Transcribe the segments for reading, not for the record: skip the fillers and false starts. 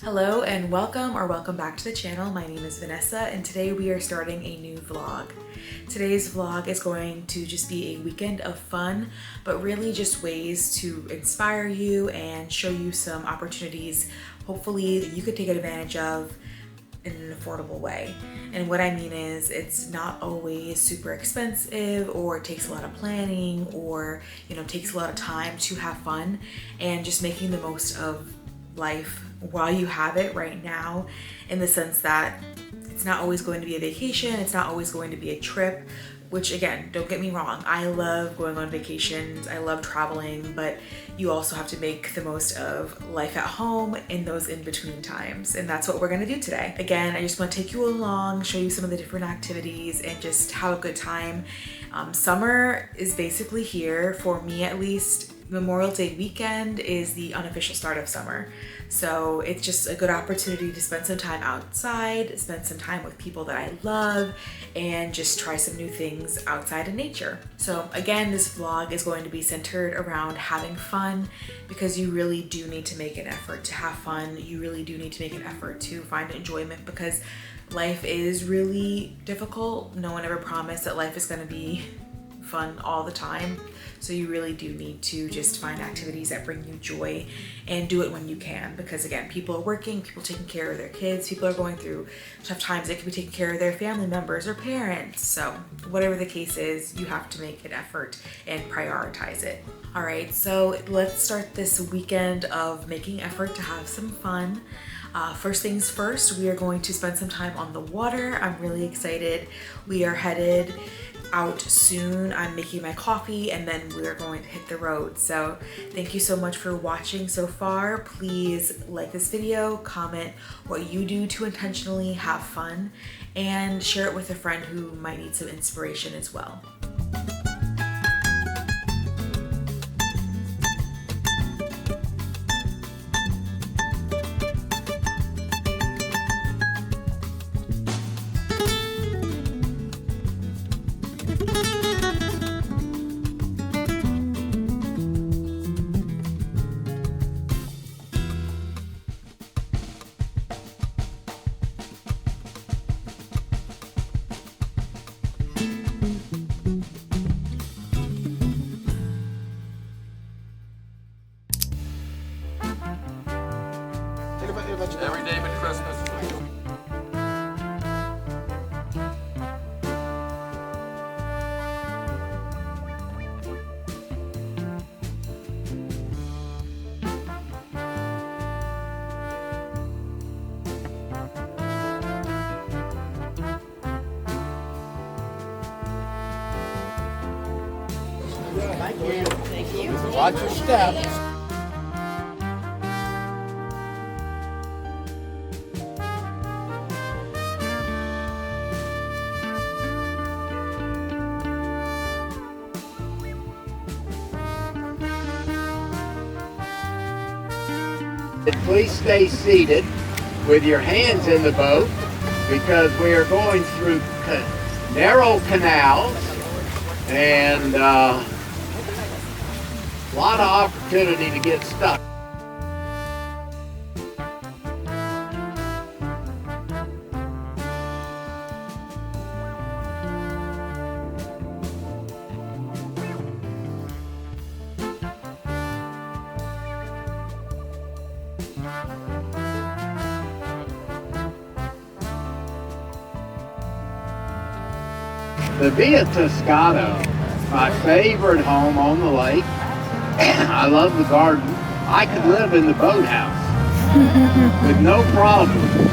Hello and welcome back to the channel. My name is Vanessa and today we are starting a new vlog. Today's vlog is going to just be a weekend of fun, but really just ways to inspire you and show you some opportunities hopefully that you could take advantage of in an affordable way. And what I mean is it's not always super expensive or it takes a lot of planning or takes a lot of time to have fun, and just making the most of life while you have it right now, in the sense that it's not always going to be a vacation, it's not always going to be a trip, which again, don't get me wrong, I love going on vacations, I love traveling, but you also have to make the most of life at home in those in-between times, and that's what we're gonna do today. Again, I just want to take you along, show you some of the different activities, and just have a good time. Summer is basically here, for me at least. Memorial Day weekend is the unofficial start of summer. So it's just a good opportunity to spend some time outside, spend some time with people that I love, and just try some new things outside in nature. So again, this vlog is going to be centered around having fun, because you really do need to make an effort to have fun. You really do need to make an effort to find enjoyment, because life is really difficult. No one ever promised that life is going to be fun all the time. So you really do need to just find activities that bring you joy and do it when you can, because again, people are working, people are taking care of their kids, people are going through tough times. They could be taking care of their family members or parents. So whatever the case is, you have to make an effort and prioritize it. All right, so let's start this weekend of making effort to have some fun. First things first, we are going to spend some time on the water. I'm really excited. We are headed out soon. I'm making my coffee and then we're going to hit the road. So thank you so much for watching so far. Please like this video, comment what you do to intentionally have fun, and share it with a friend who might need some inspiration as well. Every day but Christmas. Thank you. Thank you. Watch your steps. Please stay seated with your hands in the boat, because we are going through narrow canals and a lot of opportunity to get stuck. The Via Toscano, my favorite home on the lake. I love the garden. I could live in the boathouse with no problem.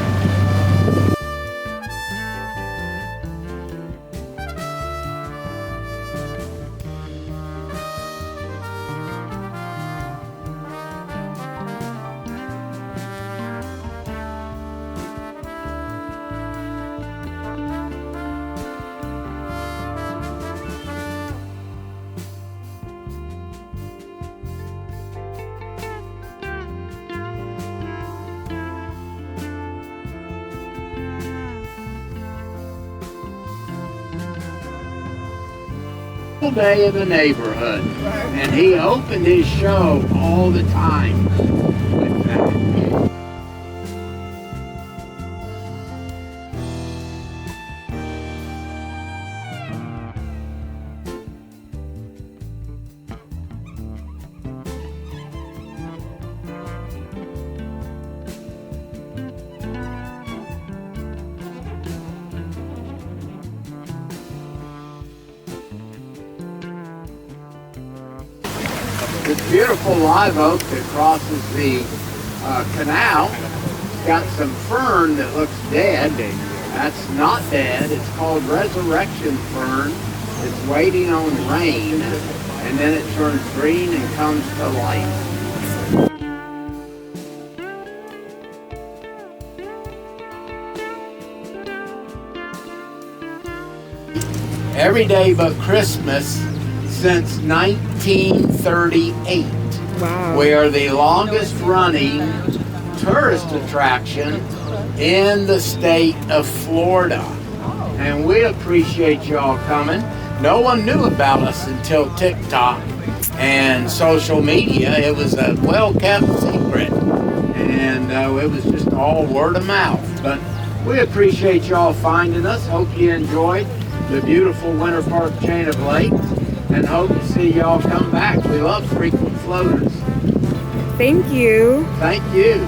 Day in the neighborhood, and he opened his show all the time with that. This beautiful live oak that crosses the canal. Got some fern that looks dead. That's not dead. It's called resurrection fern. It's waiting on rain, and then it turns green and comes to life. Every day but Christmas since 1938. Wow. We are the longest running tourist attraction in the state of Florida. And we appreciate y'all coming. No one knew about us until TikTok and social media. It was a well-kept secret. And it was just all word of mouth. But we appreciate y'all finding us. Hope you enjoyed the beautiful Winter Park chain of lakes, and hope to see y'all come back. We love frequent floaters. Thank you. Thank you.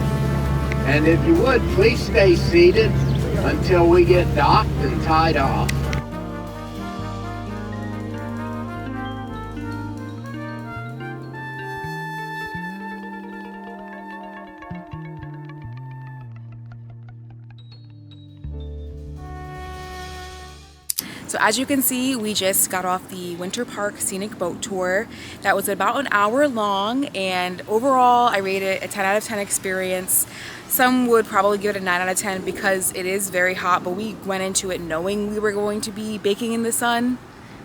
And if you would, please stay seated until we get docked and tied off. So as you can see, we just got off the Winter Park Scenic Boat Tour. That was about an hour long, and overall I rate it a 10 out of 10 experience. Some would probably give it a 9 out of 10 because it is very hot, but we went into it knowing we were going to be baking in the sun.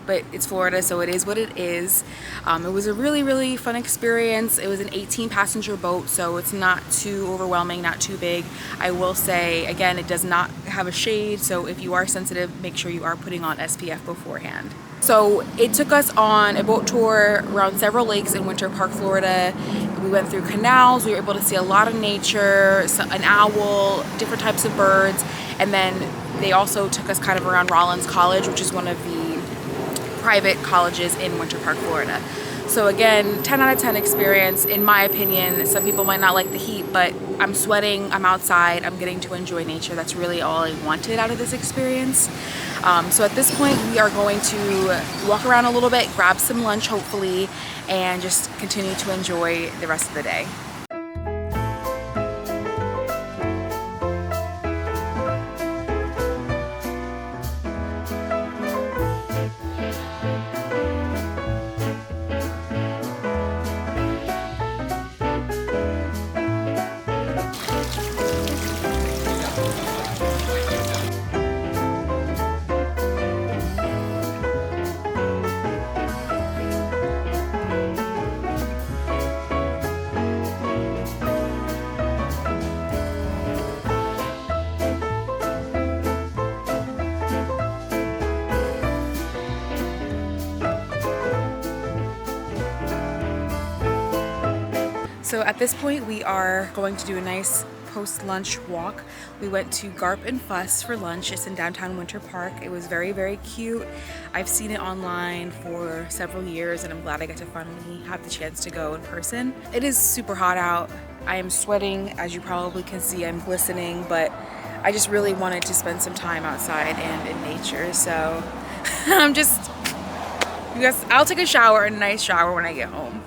But it's Florida, so it is what it is. It was a really, really fun experience. It was an 18-passenger boat, so it's not too overwhelming, not too big. I will say, again, it does not have a shade, so if you are sensitive, make sure you are putting on SPF beforehand. So it took us on a boat tour around several lakes in Winter Park, Florida. We went through canals. We were able to see a lot of nature, an owl, different types of birds, and then they also took us kind of around Rollinscollege, which is one of the private colleges in Winter Park, Florida. So again, 10 out of 10 experience in my opinion. Some people might not like the heat, but I'm sweating, I'm outside, I'm getting to enjoy nature. That's really all I wanted out of this experience. So at this point, we are going to walk around a little bit, grab some lunch hopefully, and just continue to enjoy the rest of the day. So at this point, we are going to do a nice post-lunch walk. We went to Garp and Fuss for lunch. It's in downtown Winter Park. It was very, very cute. I've seen it online for several years, and I'm glad I got to finally have the chance to go in person. It is super hot out. I am sweating, as you probably can see. I'm glistening, but I just really wanted to spend some time outside and in nature. So I'm just, I'll take a shower, a nice shower when I get home.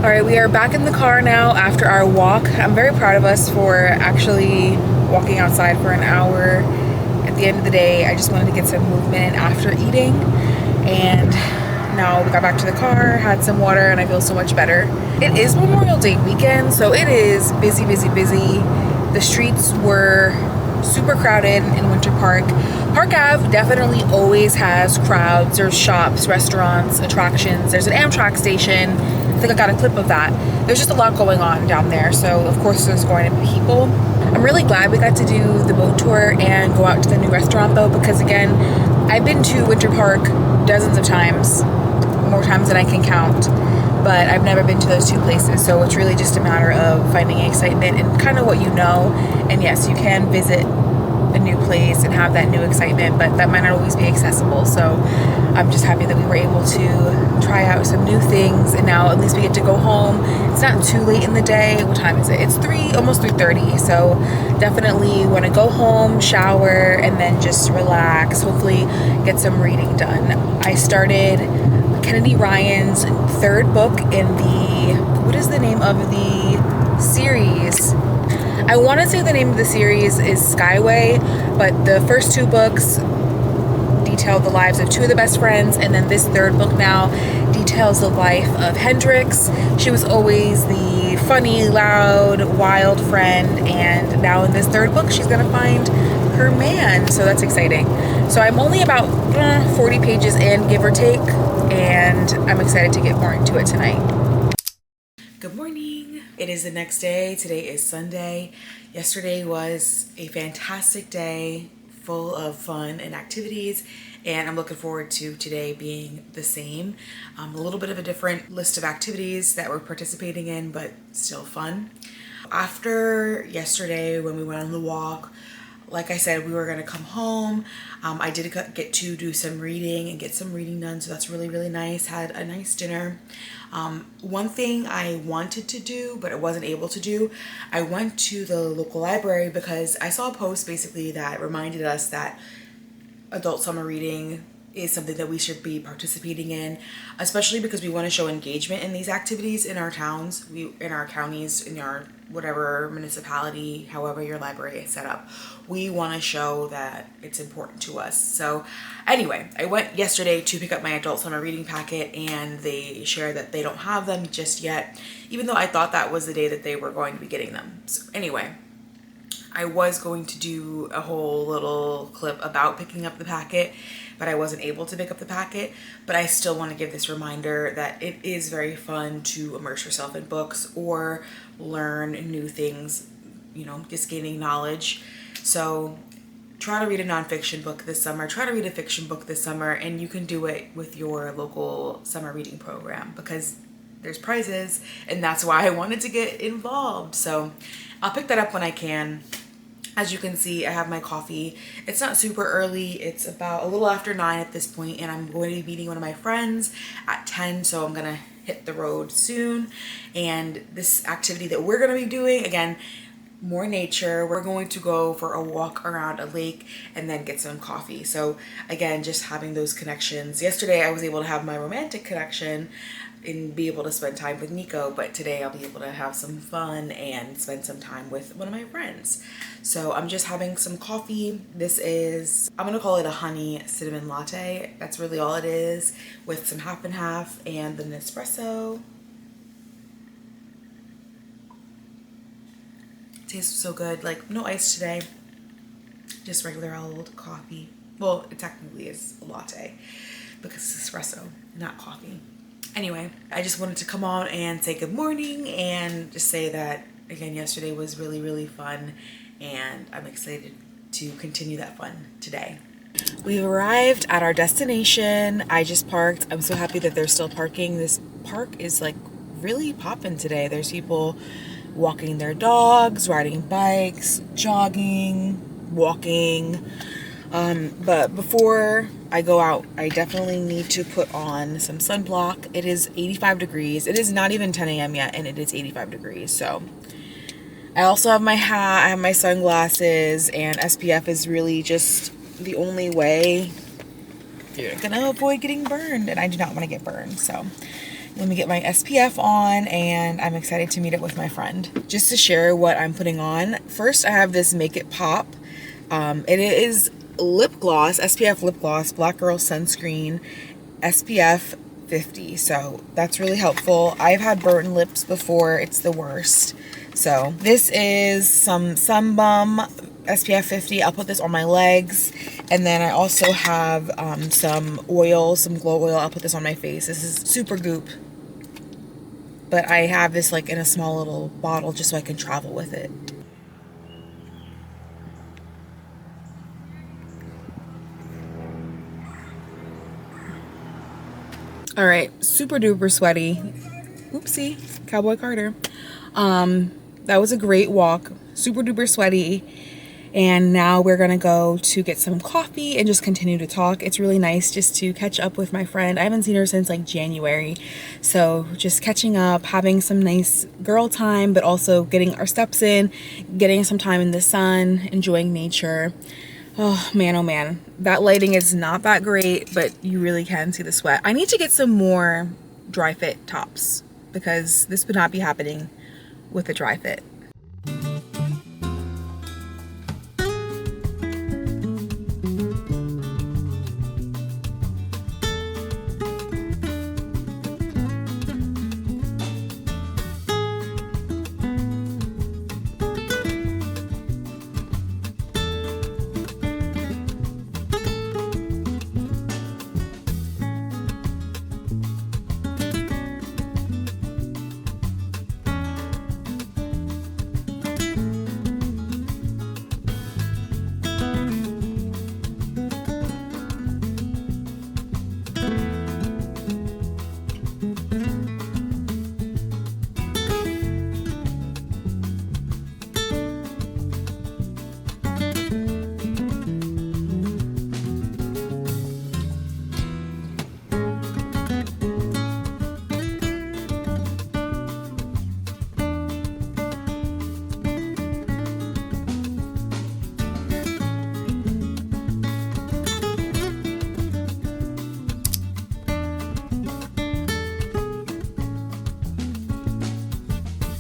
All right, we are back in the car now after our walk. I'm very proud of us for actually walking outside for an hour. At the end of the day, I just wanted to get some movement in after eating. And Now we got back to the car, had some water, and I feel so much better. It is Memorial Day weekend, so it is busy, busy, busy. The streets were super crowded in Winter Park. Park Ave definitely always has crowds. There's shops, restaurants, attractions. There's an Amtrak station. I think I got a clip of that. There's just a lot going on down there, so of course there's going to be people. I'm really glad we got to do the boat tour and go out to the new restaurant though, because again, I've been to Winter Park dozens of times, more times than I can count, but I've never been to those two places, so it's really just a matter of finding excitement and kind of what you know. And yes, you can visit a new place and have that new excitement, but that might not always be accessible. So I'm just happy that we were able to try out some new things, and now at least we get to go home. It's not too late in the day. What time is it? It's almost 3:30, so definitely want to go home, shower, and then just relax, hopefully get some reading done. I started Kennedy Ryan's third book in what is the name of the series? I want to say the name of the series is Skyway, but the first two books detail the lives of two of the best friends, and then this third book now details the life of Hendrix. She was always the funny, loud, wild friend, and now in this third book she's gonna find her man, so that's exciting. So I'm only about 40 pages in, give or take, and I'm excited to get more into it tonight. Good morning. It is the next day. Today is Sunday. Yesterday was a fantastic day full of fun and activities, and I'm looking forward to today being the same. A little bit of a different list of activities that we're participating in, but still fun. After yesterday when we went on the walk, like I said, we were going to come home. I did get to do some reading and get some reading done, so that's really, really nice. Had a nice dinner. One thing I wanted to do, but I wasn't able to do, I went to the local library because I saw a post basically that reminded us that adult summer reading is something that we should be participating in, especially because we want to show engagement in these activities in our towns, in our counties, in our whatever municipality, however your library is set up. We want to show that it's important to us. So anyway, I went yesterday to pick up my adult summer reading packet, and they shared that they don't have them just yet, even though I thought that was the day that they were going to be getting them. So anyway, I was going to do a whole little clip about picking up the packet, but I wasn't able to pick up the packet. But I still want to give this reminder that it is very fun to immerse yourself in books or learn new things, just gaining knowledge. So try to read a nonfiction book this summer, try to read a fiction book this summer, and you can do it with your local summer reading program because there's prizes, and that's why I wanted to get involved. So I'll pick that up when I can. As you can see, I have my coffee. It's not super early. It's about a little after 9 at this point, and I'm going to be meeting one of my friends at 10, so I'm gonna hit the road soon. And this activity that we're gonna be doing, again, more nature. We're going to go for a walk around a lake and then get some coffee. So again, just having those connections. Yesterday I was able to have my romantic connection and be able to spend time with Nico, but today I'll be able to have some fun and spend some time with one of my friends. So I'm just having some coffee. This is, I'm gonna call it a honey cinnamon latte. That's really all it is, with some half and half and the Nespresso. Tastes so good. Like, no ice today, just regular old coffee. Well, it technically is a latte because it's espresso, not coffee. Anyway, I just wanted to come on and say good morning and just say that, again, yesterday was really, really fun, and I'm excited to continue that fun today. We've arrived at our destination. I just parked. I'm so happy that they're still parking. This park is like really popping today. There's people walking their dogs, riding bikes, jogging, walking. But before I go out, I definitely need to put on some sunblock. It is 85 degrees. It is not even 10 a.m. yet, and it is 85 degrees. So I also have my hat, I have my sunglasses, and SPF is really just the only way you're gonna avoid getting burned, and I do not want to get burned. So let me get my SPF on, and I'm excited to meet up with my friend. Just to share what I'm putting on, first I have this Make It Pop. It is lip gloss, SPF lip gloss, Black Girl Sunscreen, SPF 50, so that's really helpful. I've had burnt lips before. It's the worst. So this is some Sunbum SPF 50. I'll put this on my legs, and then I also have some oil, some glow oil. I'll put this on my face. This is super goop, but I have this like in a small little bottle just so I can travel with it. All right, super duper sweaty. Oopsie, Cowboy Carter. That was a great walk, super duper sweaty. And now we're gonna go to get some coffee and just continue to talk. It's really nice just to catch up with my friend. I haven't seen her since like January. So just catching up, having some nice girl time, but also getting our steps in, getting some time in the sun, enjoying nature. Oh man, that lighting is not that great, but you really can see the sweat. I need to get some more dry fit tops because this would not be happening with a dry fit.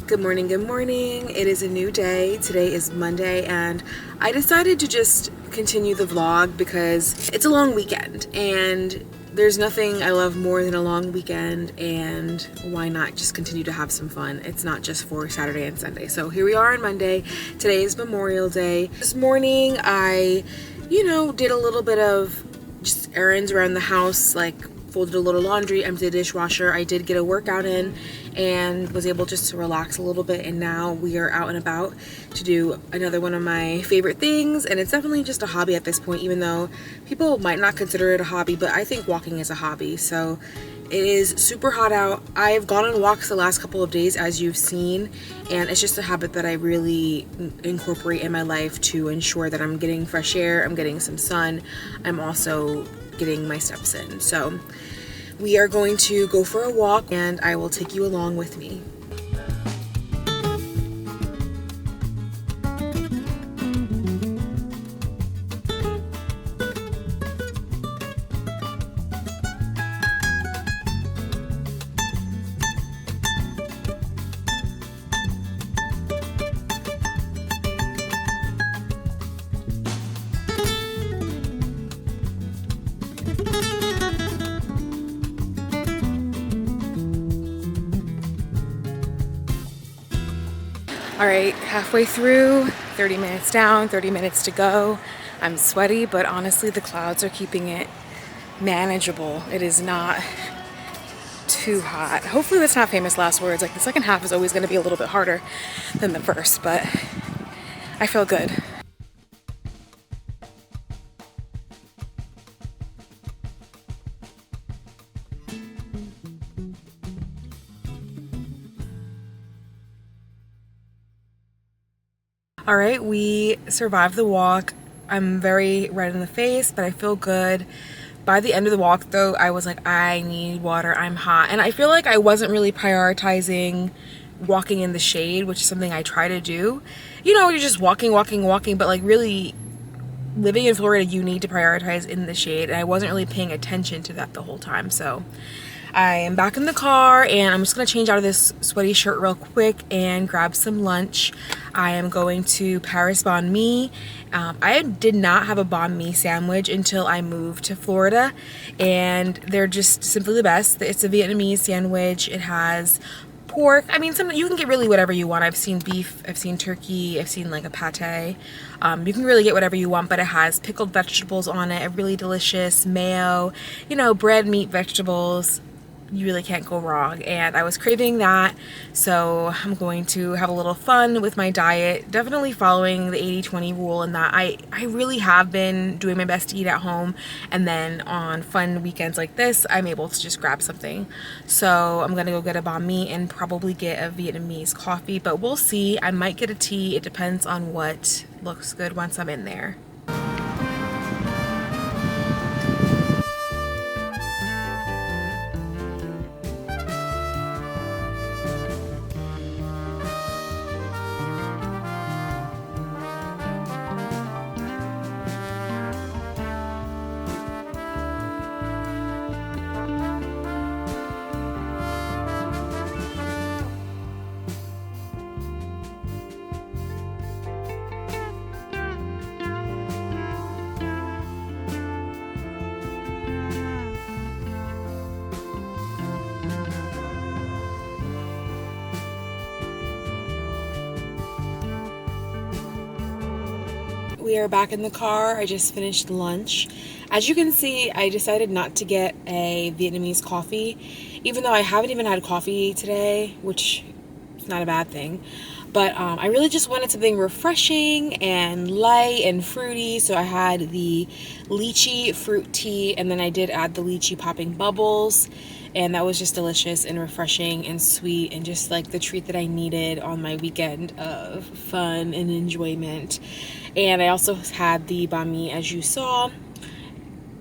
Good morning, good morning. It is a new day. Today is Monday, and I decided to just continue the vlog because it's a long weekend and there's nothing I love more than a long weekend, and why not just continue to have some fun? It's not just for Saturday and Sunday. So here we are on Monday. Today is Memorial Day. This morning I, did a little bit of just errands around the house, like folded a little laundry, emptied the dishwasher. I did get a workout in and was able just to relax a little bit, and now we are out and about to do another one of my favorite things. And it's definitely just a hobby at this point, even though people might not consider it a hobby, but I think walking is a hobby. So it is super hot out. I've gone on walks the last couple of days, as you've seen, and it's just a habit that I really incorporate in my life to ensure that I'm getting fresh air, I'm getting some sun, I'm also getting my steps in. So we are going to go for a walk, and I will take you along with me. All right, halfway through, 30 minutes down, 30 minutes to go. I'm sweaty, but honestly, the clouds are keeping it manageable. It is not too hot. Hopefully that's not famous last words. Like, the second half is always gonna be a little bit harder than the first, but I feel good. All right, we survived the walk. I'm very red in the face, but I feel good. By the end of the walk though, I was like, I need water, I'm hot. And I feel like I wasn't really prioritizing walking in the shade, which is something I try to do. You're just walking, but like really living in Florida, you need to prioritize in the shade. And I wasn't really paying attention to that the whole time. So I am back in the car and I'm just gonna change out of this sweaty shirt real quick and grab some lunch. I am going to Paris Banh Mi. I did not have a banh mi sandwich until I moved to Florida, and they're just simply the best. It's a Vietnamese sandwich. It has pork. I mean, you can get really whatever you want. I've seen beef, I've seen turkey, I've seen like a pate. You can really get whatever you want, but it has pickled vegetables on it, a really delicious mayo, you know, bread, meat, vegetables. You really can't go wrong, and I was craving that, so I'm going to have a little fun with my diet, definitely following the 80-20 rule, in that I really have been doing my best to eat at home, and then on fun weekends like this I'm able to just grab something. So I'm gonna go get a banh mi and probably get a Vietnamese coffee, but we'll see. I might get a tea. It depends on what looks good once I'm in there. We are back in the car. I just finished lunch. As you can see, I decided not to get a Vietnamese coffee, even though I haven't even had coffee today, which is not a bad thing. But I really just wanted something refreshing and light and fruity, so I had the lychee fruit tea, and then I did add the lychee popping bubbles, and that was just delicious and refreshing and sweet, and just like the treat that I needed on my weekend of fun and enjoyment. And I also had the banh mi, as you saw.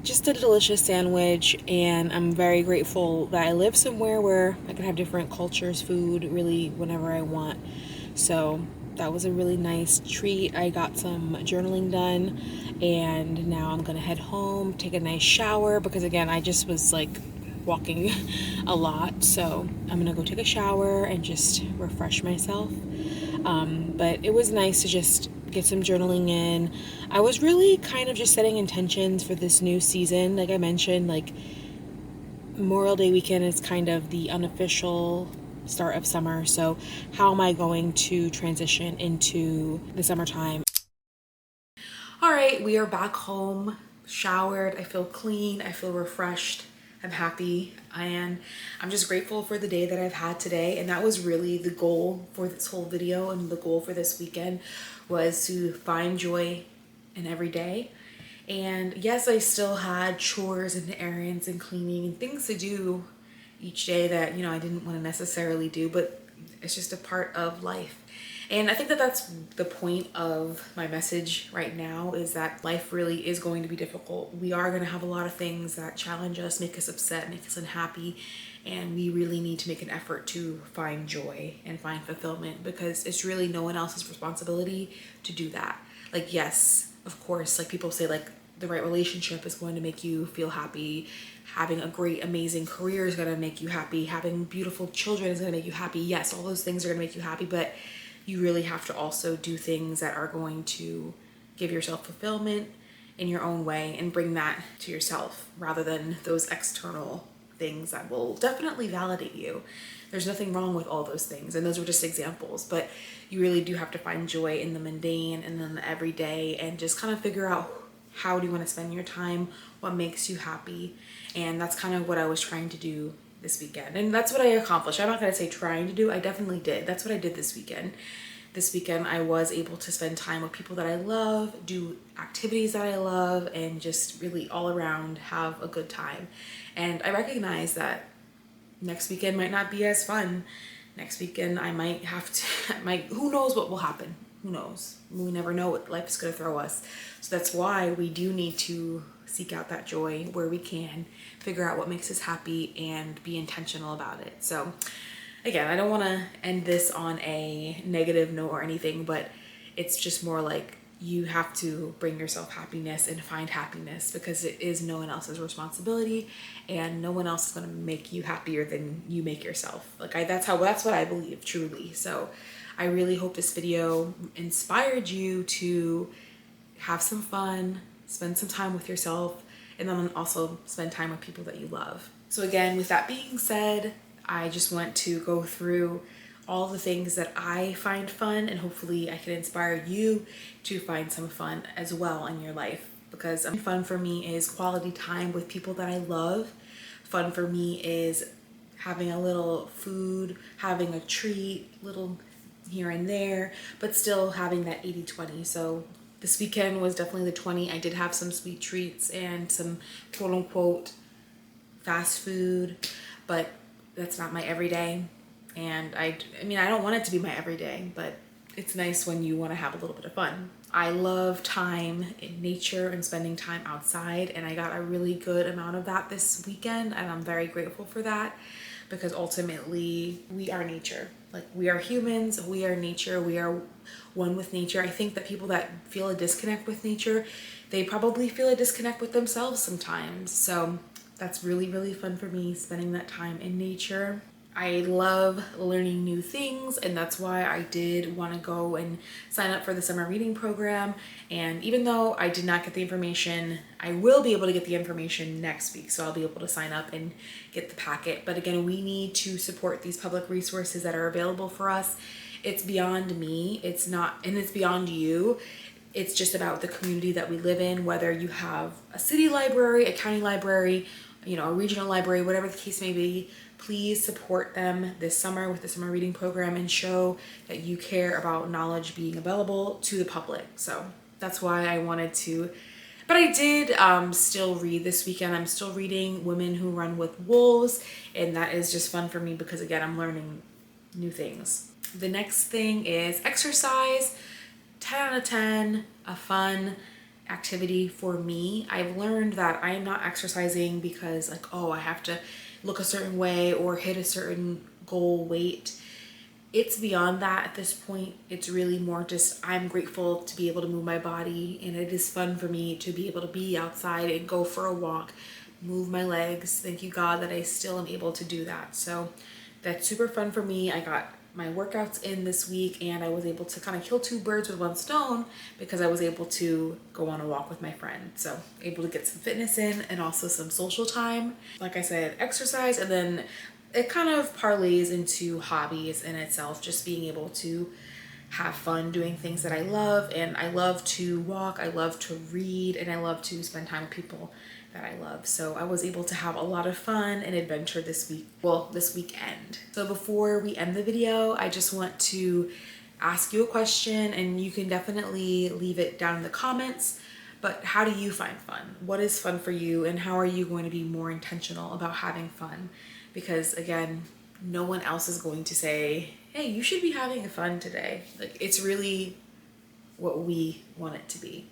Just a delicious sandwich, and I'm very grateful that I live somewhere where I can have different cultures, food, really whenever I want. So that was a really nice treat. I got some journaling done, and now I'm gonna head home, take a nice shower, because again, I just was like walking a lot, so I'm gonna go take a shower and just refresh myself. But it was nice to just get some journaling in. I was really kind of just setting intentions for this new season. Like I mentioned, like Memorial Day weekend is kind of the unofficial start of summer, so how am I going to transition into the summertime? All right, we are back home, showered. I feel clean, I feel refreshed, I'm happy, and I'm just grateful for the day that I've had today. And that was really the goal for this whole video, and the goal for this weekend was to find joy in every day. And yes, I still had chores and errands and cleaning and things to do each day that, you know, I didn't want to necessarily do, but it's just a part of life. And I think that that's the point of my message right now, is that life really is going to be difficult. We are going to have a lot of things that challenge us, make us upset, make us unhappy, and we really need to make an effort to find joy and find fulfillment, because it's really no one else's responsibility to do that. Like, yes, of course, like people say, like the right relationship is going to make you feel happy. Having a great, amazing career is going to make you happy. Having beautiful children is going to make you happy. Yes, all those things are going to make you happy, but you really have to also do things that are going to give yourself fulfillment in your own way and bring that to yourself, rather than those external things that will definitely validate you. There's nothing wrong with all those things, and those were just examples, but you really do have to find joy in the mundane and in the everyday, and just kind of figure out how do you want to spend your time, what makes you happy. And that's kind of what I was trying to do this weekend, and that's what I accomplished. I'm not going to say trying to do, I definitely did. That's what I did this weekend. This weekend I was able to spend time with people that I love, do activities that I love, and just really all around have a good time. And I recognize that next weekend might not be as fun. Next weekend I might have to, who knows what will happen? Who knows? We never know what life is going to throw us. So that's why we do need to seek out that joy where we can, figure out what makes us happy, and be intentional about it. So again, I don't want to end this on a negative note or anything, but it's just more like you have to bring yourself happiness and find happiness, because it is no one else's responsibility, and no one else is going to make you happier than you make yourself. Like that's what I believe, truly. So I really hope this video inspired you to have some fun, spend some time with yourself, and then also spend time with people that you love. So again, with that being said, I just want to go through all the things that I find fun, and hopefully I can inspire you to find some fun as well in your life. Because fun for me is quality time with people that I love. Fun for me is having a little food, having a treat, little here and there, but still having that 80-20. So this weekend was definitely the 20. I did have some sweet treats and some quote unquote fast food, but that's not my everyday. And I mean, I don't want it to be my everyday, but it's nice when you want to have a little bit of fun. I love time in nature and spending time outside, and I got a really good amount of that this weekend, and I'm very grateful for that, because ultimately we are nature. Like, we are humans, we are nature, we are one with nature. I think that people that feel a disconnect with nature, they probably feel a disconnect with themselves sometimes. So that's really, really fun for me, spending that time in nature. I love learning new things, and that's why I did want to go and sign up for the summer reading program. And even though I did not get the information, I will be able to get the information next week, so I'll be able to sign up and get the packet. But again, we need to support these public resources that are available for us. It's beyond me, it's not, and it's beyond you. It's just about the community that we live in, whether you have a city library, a county library, you know, a regional library, whatever the case may be. Please support them this summer with the summer reading program and show that you care about knowledge being available to the public. So that's why I wanted to, but I did still read this weekend. I'm still reading Women Who Run with Wolves, and that is just fun for me because, again, I'm learning new things. The next thing is exercise. 10 out of 10, a fun activity for me. I've learned that I am not exercising because, like, oh, I have to look a certain way or hit a certain goal weight. It's beyond that at this point. It's really more just, I'm grateful to be able to move my body, and it is fun for me to be able to be outside and go for a walk, move my legs. Thank you, God, that I still am able to do that. So that's super fun for me. I got my workouts in this week, and I was able to kind of kill two birds with one stone because I was able to go on a walk with my friend. So able to get some fitness in and also some social time. Like I said, exercise, and then it kind of parlays into hobbies in itself, just being able to have fun doing things that I love. And I love to walk, I love to read, and I love to spend time with people that I love. So I was able to have a lot of fun and adventure this week, well, this weekend. So before we end the video, I just want to ask you a question, and you can definitely leave it down in the comments. But how do you find fun? What is fun for you, and how are you going to be more intentional about having fun? Because again, no one else is going to say, hey, you should be having fun today. Like, it's really what we want it to be.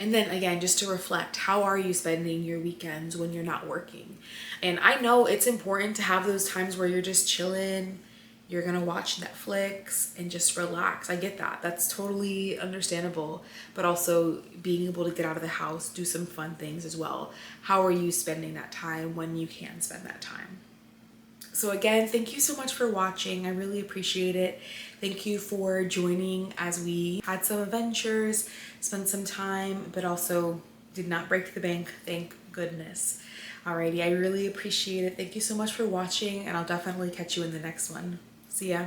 And then again, just to reflect, how are you spending your weekends when you're not working? And I know it's important to have those times where you're just chilling, you're gonna watch Netflix and just relax. I get that. That's totally understandable. But also being able to get out of the house, do some fun things as well. How are you spending that time when you can spend that time? So again, thank you so much for watching. I really appreciate it. Thank you for joining as we had some adventures, spent some time, but also did not break the bank, thank goodness. Alrighty, I really appreciate it. Thank you so much for watching, and I'll definitely catch you in the next one. See ya.